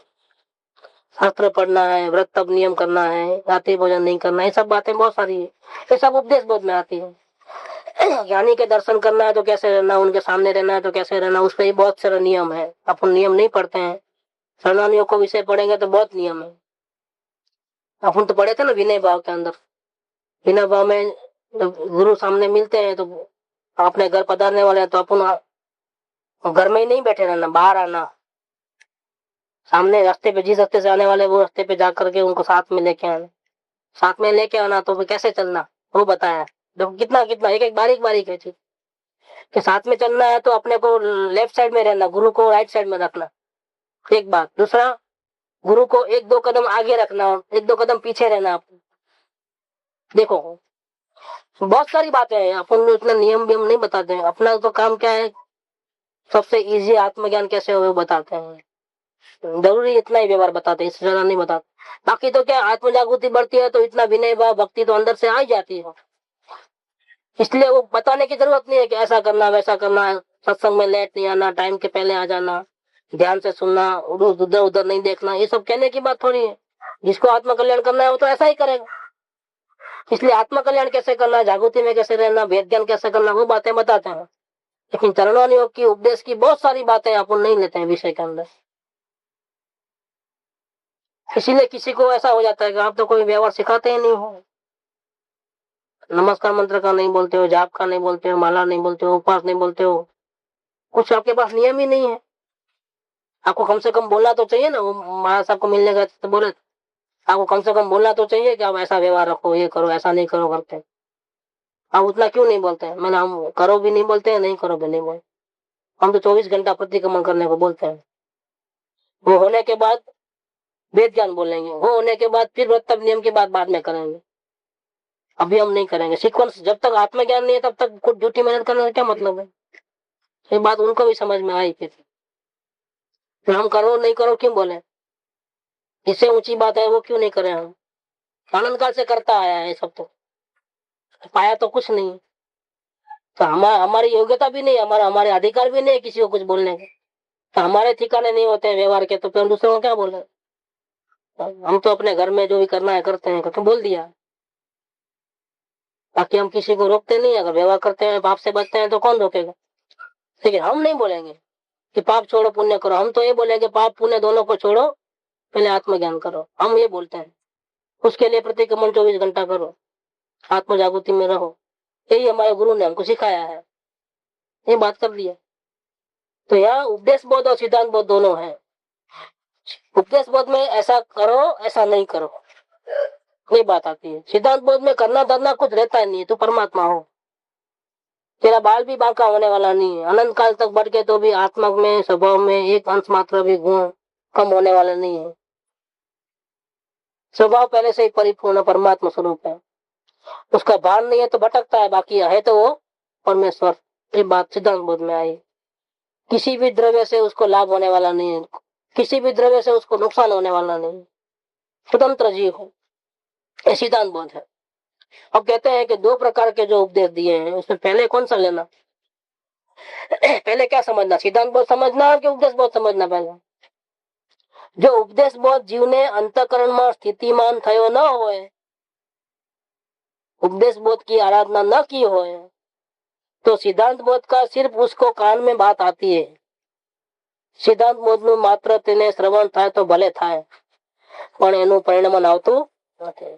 Speaker 3: शास्त्र पढ़ना है, व्रत तब नियम करना है, रात्रि भोजन नहीं करना है, ये सब बातें बहुत सारी है, ये सब उपदेश बोध में आती है। ज्ञानी के दर्शन करना है तो कैसे रहना, उनके सामने रहना है तो कैसे रहना, उसके बहुत सारे नियम है। अपन नियम नहीं पढ़ते हैं, शरणानियों को विषय पढ़ेंगे तो बहुत नियम है। अपन तो पढ़े थे ना विनय भाव के अंदर। विनय भाव में गुरु सामने मिलते हैं तो अपने घर पधारने वाले हैं तो अपन घर में ही नहीं बैठे रहना, बाहर आना, सामने रास्ते पे, जिस रास्ते से आने वाले वो रास्ते पे जाकर के उनको साथ में लेके आना। साथ में लेके आना तो कैसे चलना वो बताया। देखो कितना कितना एक एक बारीक बारीक है चीज कि साथ में चलना है तो अपने को लेफ्ट साइड में रहना, गुरु को राइट साइड में रखना, एक बात। दूसरा, गुरु को एक दो कदम आगे रखना और एक दो कदम पीछे रहना। देखो बहुत सारी बातें हैं, अपन इतना नियम भी हम नहीं बताते हैं। अपना तो काम क्या है, सबसे इजी आत्मज्ञान कैसे हो वो बताते हैं। जरूरी इतना ही व्यवहार बताते हैं, इससे ज्यादा नहीं बताते। बाकी तो क्या, आत्म जागृति बढ़ती है तो इतना विनय भाव भक्ति तो अंदर से आ ही जाती है, इसलिए वो बताने की जरूरत नहीं है कि ऐसा करना वैसा करना, सत्संग में लेट नहीं आना, टाइम के पहले आ जाना, ध्यान से सुनना, उधर उधर नहीं देखना, ये सब कहने की बात थोड़ी है। जिसको आत्म कल्याण करना है वो तो ऐसा ही करेगा। इसलिए आत्म कल्याण कैसे करना, जागृति में कैसे रहना, वेद ज्ञान कैसे करना, वो बातें बताते हैं। लेकिन चरणानुयोग की, उपदेश की बहुत सारी बातें अपन नहीं लेते हैं विषय के अंदर। इसीलिए किसी को ऐसा हो जाता है कि आप तो कोई व्यवहार सिखाते ही नहीं हो, नमस्कार मंत्र का नहीं बोलते हो, जाप का नहीं बोलते हो, माला नहीं बोलते हो, उपवास नहीं बोलते हो, कुछ आपके पास नियम ही नहीं है। आपको कम से कम बोलना तो चाहिए ना, वो महाराज साहब को मिलने गए तो बोले आपको कम से कम बोलना तो चाहिए कि आप ऐसा व्यवहार रखो, ये करो, ऐसा नहीं करो करते। आप उतना क्यों नहीं बोलते हैं? मैंने, हम करो भी नहीं बोलते हैं, नहीं करो भी नहीं बोलते। हम तो 24 घंटा प्रतिक्रमण करने को बोलते हैं। वो होने के बाद वेद ज्ञान बोलेंगे, वो होने के बाद फिर व्रत नियम की बात बाद में करेंगे, अभी हम नहीं करेंगे सीक्वेंस। जब तक आत्मज्ञान नहीं है तब तक कुछ झूठी मेहनत करने का क्या मतलब है? ये बात उनको भी समझ में आई। फिर हम करो नहीं करो क्यों बोले? इससे ऊंची बात है वो क्यों नहीं करे? हम आनंद काल से करता आया है सब, तो पाया तो कुछ नहीं। तो हमारी योग्यता भी नहीं, हमारे अधिकार भी नहीं है किसी को कुछ बोलने के। तो हमारे ठिकाने नहीं होते हैं व्यवहार के, तो फिर हम दूसरों को क्या बोले? हम तो अपने घर में जो भी करना है करते हैं, तो बोल दिया। बाकी हम किसी को रोकते नहीं। अगर व्यवहार करते हैं, पाप से बचते हैं तो कौन रोकेगा? लेकिन हम नहीं बोलेंगे कि पाप छोड़ो पुण्य करो, हम तो ये बोलेंगे पाप पुण्य दोनों को छोड़ो, पहले आत्मज्ञान करो। हम ये बोलते हैं। उसके लिए प्रतिक्रमण 24 घंटा करो, आत्म जागृति में रहो, यही हमारे गुरु ने हमको सिखाया है। ये बात कर दिया। तो यहाँ उपदेश बोध और सिद्धांत बोध दोनों है। उपदेश बोध में ऐसा करो ऐसा नहीं करो, ये बात आती है। सिद्धांत बोध में करना धरना कुछ रहता ही नहीं है। तू परमात्मा हो, तेरा बाल भी बांका होने वाला नहीं है। अनंत काल तक बढ़ के तो भी आत्मा में, स्वभाव में एक अंश मात्र भी गुण कम होने वाला नहीं है। स्वभाव पहले से ही परिपूर्ण परमात्मा स्वरूप है, उसका भान नहीं है तो भटकता है, बाकी है तो वो परमेश्वर। ये बात सिद्धांत बोध में आई। किसी भी द्रव्य से उसको लाभ होने वाला नहीं है, किसी भी द्रव्य से उसको नुकसान होने वाला नहीं, स्वतंत्र जीव हो, ये सिद्धांत बोध है। अब कहते हैं कि दो प्रकार के जो उपदेश दिए हैं उसमें पहले कौन सा लेना? पहले क्या समझना, सिद्धांत बोध समझना कि उपदेश बोध समझना? पहले जो उपदेश बोध जीवने अंतकरण में स्थितिमान थयो न होए, उपदेश बोध की आराधना न की होए, तो सिद्धांत बोध का सिर्फ उसको कान में बात आती है। सिद्धांत बोध નું માત્ર તેને શ્રવણ થાય તો ભલે થાય, પણ એનું પરિણામ આવતું નથી।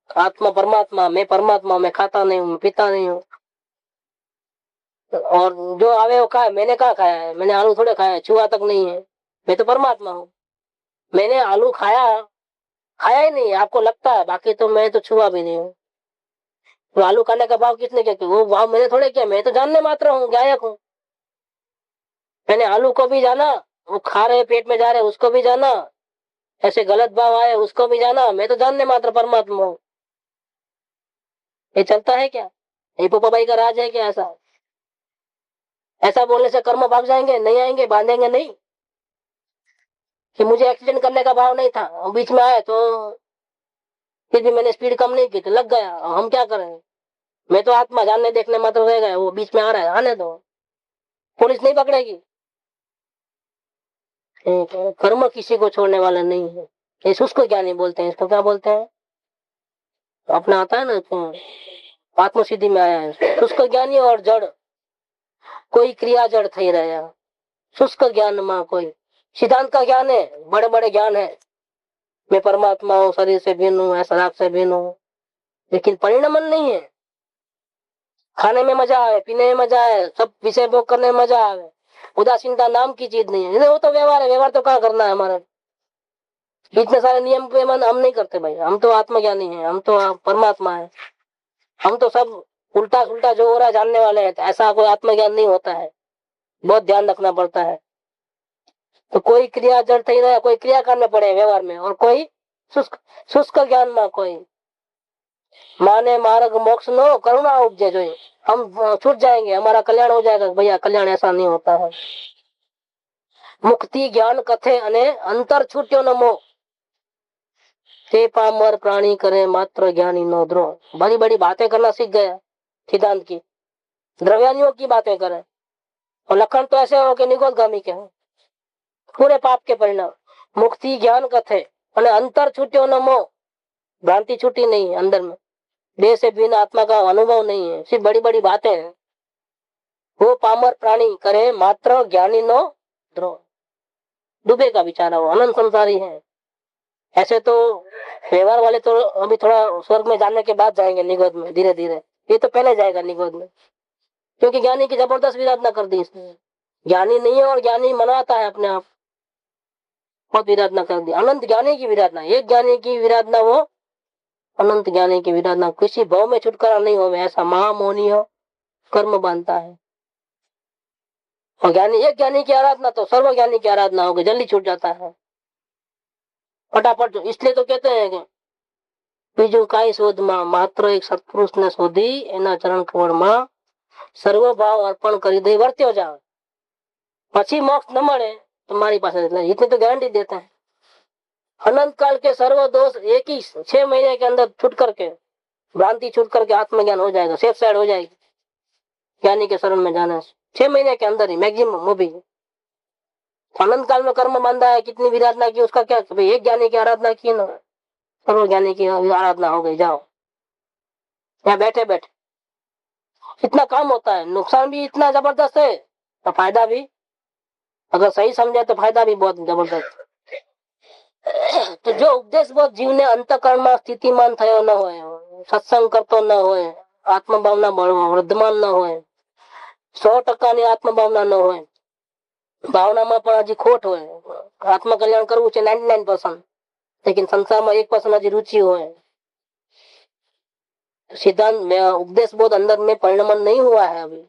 Speaker 3: आत्मा परमात्मा, मैं परमात्मा, मैं खाता नहीं हूँ, मैं पीता नहीं हूँ, और जो आवे वो खाए। मैंने कहा खाया है? मैंने आलू थोड़े खाया है, छुआ तक नहीं है। मैं तो परमात्मा हूँ। मैंने आलू खाया खाया ही नहीं, आपको लगता है, बाकी तो मैं तो छुआ भी नहीं हूँ। तो आलू खाने का भाव किसने किया? वो भाव मैंने थोड़े किया, मैं तो जानने मात्र हूँ, गायक हूँ। मैंने आलू को भी जाना, वो खा रहे पेट में जा रहे उसको भी जाना, ऐसे गलत भाव आए उसको भी जाना, मैं तो जानने मात्र परमात्मा हूँ। ये चलता है क्या? ये पोपा भाई का राज है क्या? ऐसा बोलने से कर्म भाग जाएंगे? नहीं आएंगे, बांधेंगे नहीं। कि मुझे एक्सीडेंट करने का भाव नहीं था, बीच में आया तो फिर भी मैंने स्पीड कम नहीं की तो लग गया, हम क्या करें? मैं तो आत्मा, जानने देखने मात्र रह गए, वो बीच में आ रहा है, आने दो, पुलिस नहीं पकड़ेगी। कर्म किसी को छोड़ने वाला नहीं है। इस उसको क्या नहीं बोलते हैं, इसको क्या बोलते हैं? तो अपना आता है ना, आत्म सिद्धि में आया है। शुष्क ज्ञानी और जड़, कोई क्रिया जड़ थी रहा। शुष्क ज्ञान में कोई सिद्धांत का ज्ञान है, बड़े बड़े ज्ञान है, मैं परमात्मा हूँ, शरीर से भिन्न हूँ, ऐसा से भिन्न हूँ, लेकिन परिणमन नहीं है। खाने में मजा आए, पीने में मजा आए, सब विषय भोग करने में मजा आए, उदासीनता नाम की चीज नहीं है। वो तो व्यवहार है, व्यवहार तो क्या करना है हमारा? इतने सारे नियम पे मन हम नहीं करते भाई, हम तो आत्मज्ञानी हैं, हम तो परमात्मा है, हम तो सब उल्टा उल्टा जो हो रहा है जानने वाले हैं। ऐसा कोई आत्मज्ञान नहीं होता है, बहुत ध्यान रखना पड़ता है। तो कोई क्रिया जड़ थी रहा, कोई क्रिया करने पड़े व्यवहार में, और कोई शुष्क शुष्क ज्ञान में, कोई माने मार्ग मोक्ष नो करुणा उपजे जो हम छूट जाएंगे, हमारा कल्याण हो जाएगा। भैया कल्याण ऐसा नहीं होता है। मुक्ति ज्ञान कथे अने अंतर छूट्यो न मोह, ते पामर प्राणी करे मात्र ज्ञानी नो द्रोह। बड़ी बड़ी बातें करना सीख गया सिद्धांत की, द्रव्यानियों की बातें करे, और लक्षण तो ऐसे हो कि निगोदगामी के हो, पूरे पाप के परिणाम। मुक्ति ज्ञान कथे अने अंतर छूट्यो न मोह, भ्रांति छूटी नहीं अंदर में, देह से बिना आत्मा का अनुभव नहीं है, सिर्फ बड़ी बड़ी बातें हैं। वो पामर प्राणी करे मात्र ज्ञानी नो द्रोह, डूबेगा बेचारा, वो अनंत संसारी है। ऐसे तो व्यवहार वाले तो अभी थोड़ा स्वर्ग में जाने के बाद जाएंगे निगोद में, धीरे धीरे। ये तो पहले जाएगा निगोद में, क्योंकि ज्ञानी की जबरदस्त विराधना कर दी इसने। ज्ञानी नहीं है और ज्ञानी मनाता है अपने आप, बहुत विराधना कर दी। अनंत ज्ञानी की विराधना, एक ज्ञानी की विराधना, वो अनंत ज्ञानी की विराधना। किसी भाव में छुटकारा नहीं हो, ऐसा महामोनी हो कर्म बांधता है। और ज्ञानी, एक ज्ञानी की आराधना तो सर्व ज्ञानी की आराधना होगी, जल्दी छूट जाता है फटाफट। इसलिए तो कहते हैं कि बीजू काई शोध में मात्र एक सत्पुरुष ने शोधी, एना चरण कमल में सर्व भाव अर्पण कर दे वर्त्यो जाओ, પછી મોક્ષ ન મળે तो मारी पास इतनी तो गारंटी देता है। अनंत काल के सर्व दोष एक ही 6 महीने के अंदर छूट करके, भ्रांति छूट करके आत्मज्ञान हो जाएगा, सेफ साइड हो जाएगी ज्ञानी के शरण में जाने से। 6 महीने के अंदर ही मैक्सिमम। वो भी अनंत काल में कर्म बांधा है, कितनी विराधना की, उसका क्या? भाई एक ज्ञानी की आराधना की ना, सर्व ज्ञानी की आराधना हो गई, जाओ यहाँ बैठे बैठे। इतना काम होता है, नुकसान भी इतना जबरदस्त है तो फायदा भी, अगर सही समझे तो फायदा भी बहुत जबरदस्त। तो जो उपदेश बोध जीवने अंतकरण में स्थितिमान थयो न होए, सत्संग करतो न होए, आत्मभावना वर्धमान न होए, 100% ની આત્મભાવના ન હોય, ભાવનામાં પણ હજી ખોટ હોય, આત્મકલ્યાણ કરવું છે 99%, लेकिन संसाરમાં 1% હજી रुचि હોય, सिद्धांत में उपदेश बोध अंदर में परिणमन नहीं हुआ है अभी,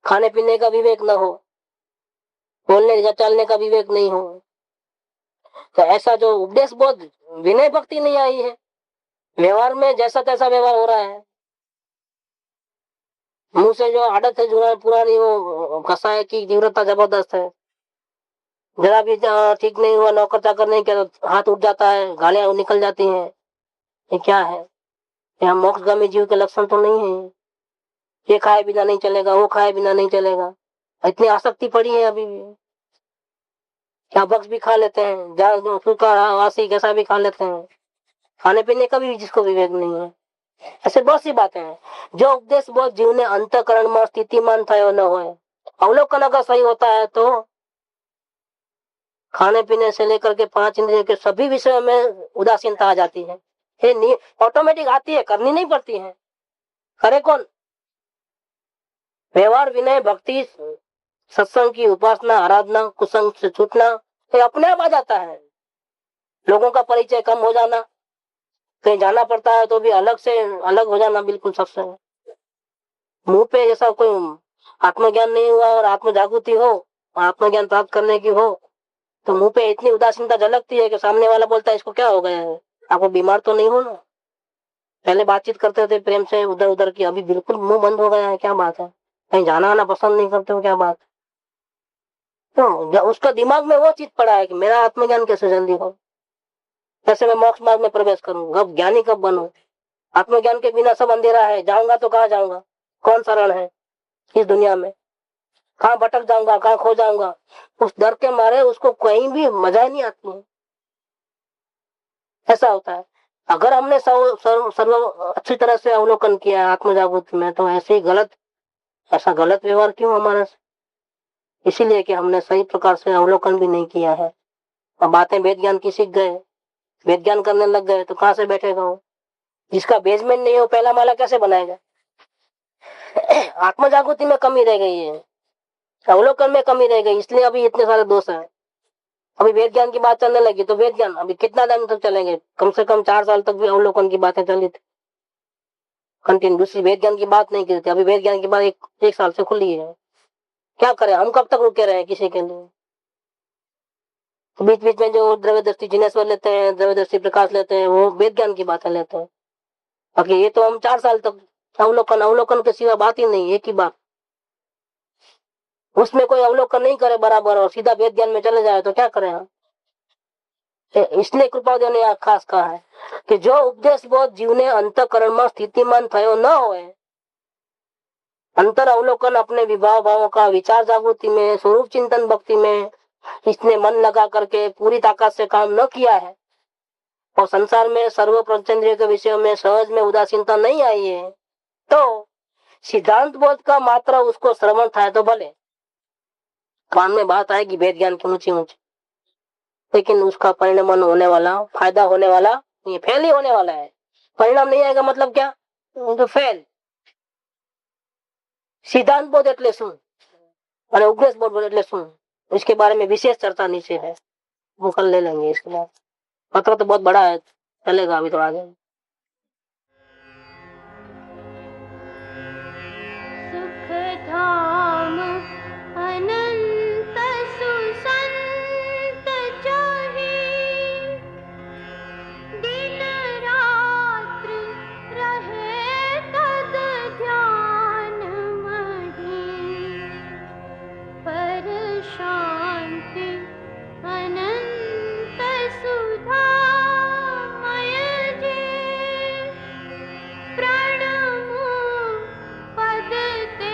Speaker 3: खाने पीने का विवेक न हो, बोलने चलने का विवेक नहीं हो, तो ऐसा जो उपदेश बोध विनय भक्ति नहीं आई है, व्यवहार में जैसा तैसा व्यवहार हो रहा है, मुंह से जो आदत है जो पुरानी, वो कसाय की तीव्रता जबरदस्त है। जरा भी ठीक नहीं हुआ, नौकर चाकर नहीं किया तो हाथ उठ जाता है, गालियां निकल जाती हैं। ये क्या है? यहाँ मोक्षगामी जीव के लक्षण तो नहीं है। ये खाए बिना नहीं चलेगा, वो खाए बिना नहीं चलेगा, इतनी आसक्ति पड़ी है अभी भी। क्या बक्स भी खा लेते हैं, जहाँ सूखा वासी कैसा भी खा लेते हैं, खाने पीने का भी जिसको विवेक नहीं है। ऐसे बहुत सी बातें हैं। जो उपदेश बोध जीवने अंतःकरण में स्थितिमान थयो न होए। अवलोकन अगर सही होता है तो खाने पीने से लेकर के 5 इंद्रियों के सभी विषयों में उदासीनता आ जाती है। ये ऑटोमेटिक आती है, करनी नहीं पड़ती है। करे कौन? व्यवहार, विनय, भक्ति, सत्संग की उपासना, आराधना, कुसंग से छूटना, ये अपने आप आ जाता है। लोगों का परिचय कम हो जाना, कहीं जाना पड़ता है तो भी अलग से अलग हो जाना बिल्कुल सबसे। मुंह पे ऐसा कोई आत्मज्ञान नहीं हुआ और आत्म जागृति हो, आत्मज्ञान प्राप्त करने की हो, तो मुंह पे इतनी उदासीनता झलकती है कि सामने वाला बोलता है इसको क्या हो गया है, आपको बीमार तो नहीं हो ना? पहले बातचीत करते थे प्रेम से उधर उधर की, अभी बिल्कुल मुंह बंद हो गया है, क्या बात है? कहीं जाना आना पसंद नहीं करते हो, क्या बात? तो उसका दिमाग में वो चीज पड़ा है कि मेरा आत्मज्ञान कैसे जल्दी हो, कैसे मैं मोक्ष मार्ग में प्रवेश करूं, कब ज्ञानी कब बनूं? आत्मज्ञान के बिना सब अंधेरा है, जाऊंगा तो कहाँ जाऊंगा? कौन शरण है इस दुनिया में? कहाँ भटक जाऊंगा, कहाँ खो जाऊंगा? उस डर के मारे उसको कहीं भी मजा ही नहीं आती है। ऐसा होता है। अगर हमने सर्व अच्छी तरह से अवलोकन किया आत्म जागृति में, तो ऐसे ही ऐसा गलत व्यवहार क्यों हमारे से? इसीलिए कि हमने सही प्रकार से अवलोकन भी नहीं किया है और बातें वेद ज्ञान की सीख गए, वेद ज्ञान करने लग गए, तो कहाँ से बैठेगा वो? जिसका बेसमेंट नहीं हो पहला माला कैसे बनाएगा? आत्म जागृति में कमी रह गई है, अवलोकन में कमी रह गई, इसलिए अभी इतने सारे दोष हैं। अभी वेद ज्ञान की बात चलने लगी तो वेद ज्ञान अभी कितना टाइम तक चलेंगे? कम से कम 4 साल तक भी अवलोकन की बातें चली थी कंटिन्यू, दूसरी वेद ज्ञान की बात नहीं की थी। अभी वेद ज्ञान की बात एक साल से खुली है। क्या करें हम, कब तक रुके रहे किसी के लिए? तो बीच बीच में जो द्रव्यदर्शी जिनेश्वर लेते हैं, द्रव्यदर्शी प्रकाश लेते हैं, वो वेद ज्ञान की बातें लेते हैं। बाकी ये तो हम 4 साल तक अवलोकन अवलोकन के सिवा बात ही नहीं, एक ही बात। उसमें कोई अवलोकन नहीं करे बराबर और सीधा वेद ज्ञान में चले जाए तो क्या करें हम? इसलिए कृपादेव ने खास कहा है कि जो उपदेश बोध जीवने अंतःकरण में स्थितिमान थयो न होए, अंतर अवलोकन अपने विभाव भावों का विचार जागृति में, स्वरूप चिंतन भक्ति में इसने मन लगा करके पूरी ताकत से काम न किया है और संसार में सर्व पंचेंद्रियों के विषयों में सहज में उदासीनता नहीं आई है, तो सिद्धांत बोध का मात्र उसको श्रवण था तो भले कान में बात आएगी वेद ज्ञान की ऊंची ऊंची, लेकिन उसका परिणाम होने वाला, फायदा होने वाला ये फेल ही होने वाला है। परिणाम नहीं आएगा मतलब क्या? तो फेल। सिद्धांत बोध એટલે શું અને ઉપદેશ બોધ એટલે શું, इसके बारे में विशेष चर्चा नीचे है, वो कल ले लेंगे। इसके बाद पत्र तो बहुत बड़ा है, चलेगा अभी तो आगे।
Speaker 4: सुख धाम अनंत सुसंत चाहे, दिन रात्र रहे तद ध्यान मही, पर शांति अनंत सुधा मय जे, प्रणमो पद ते